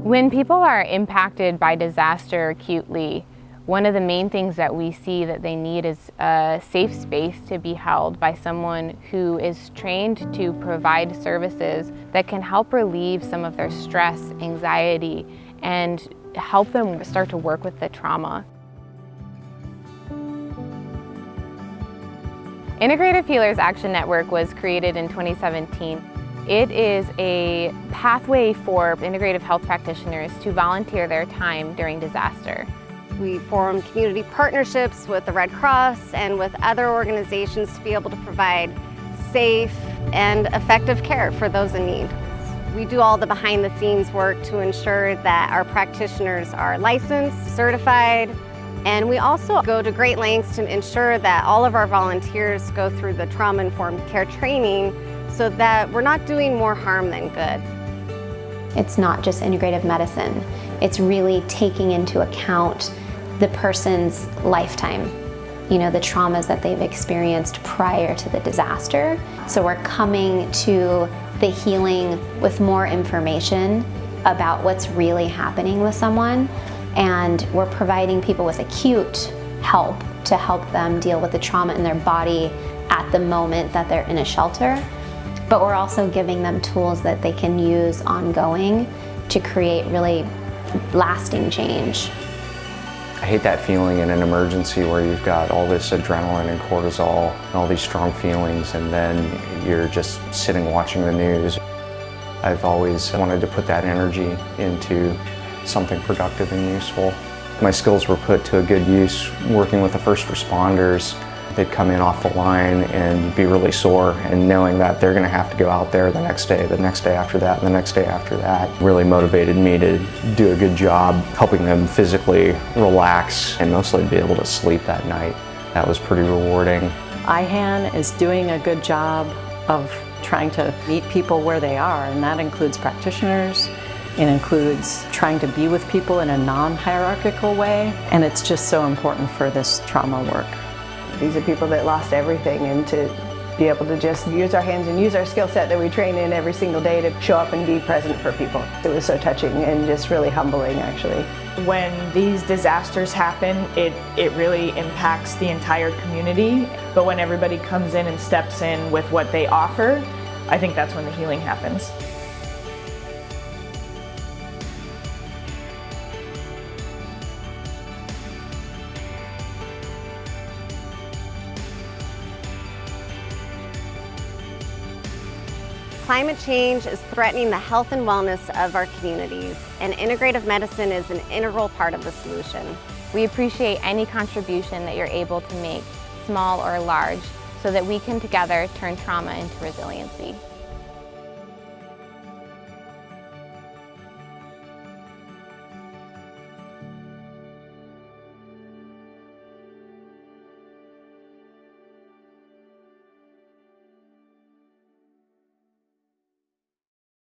When people are impacted by disaster acutely, one of the main things that we see that they need is a safe space to be held by someone who is trained to provide services that can help relieve some of their stress, anxiety, and help them start to work with the trauma. Integrative Healers Action Network was created in 2017. It is a pathway for integrative health practitioners to volunteer their time during disaster. We form community partnerships with the Red Cross and with other organizations to be able to provide safe and effective care for those in need. We do all the behind-the-scenes work to ensure that our practitioners are licensed, certified, and we also go to great lengths to ensure that all of our volunteers go through the trauma-informed care training so that we're not doing more harm than good. It's not just integrative medicine. It's really taking into account the person's lifetime, the traumas that they've experienced prior to the disaster. So we're coming to the healing with more information about what's really happening with someone, and we're providing people with acute help to help them deal with the trauma in their body at the moment that they're in a shelter. But we're also giving them tools that they can use ongoing to create really lasting change. I hate that feeling in an emergency where you've got all this adrenaline and cortisol and all these strong feelings, and then you're just sitting watching the news. I've always wanted to put that energy into something productive and useful. My skills were put to a good use working with the first responders. They'd come in off the line and be really sore, and knowing that they're going to have to go out there the next day after that, and the next day after that really motivated me to do a good job helping them physically relax and mostly be able to sleep that night. That was pretty rewarding. IHAN is doing a good job of trying to meet people where they are, and that includes practitioners. It includes trying to be with people in a non-hierarchical way, and it's just so important for this trauma work. These are people that lost everything, and to be able to just use our hands and use our skill set that we train in every single day to show up and be present for people. It was so touching and just really humbling, actually. When these disasters happen, it really impacts the entire community. But when everybody comes in and steps in with what they offer, I think that's when the healing happens. Climate change is threatening the health and wellness of our communities, and integrative medicine is an integral part of the solution. We appreciate any contribution that you're able to make, small or large, so that we can together turn trauma into resiliency.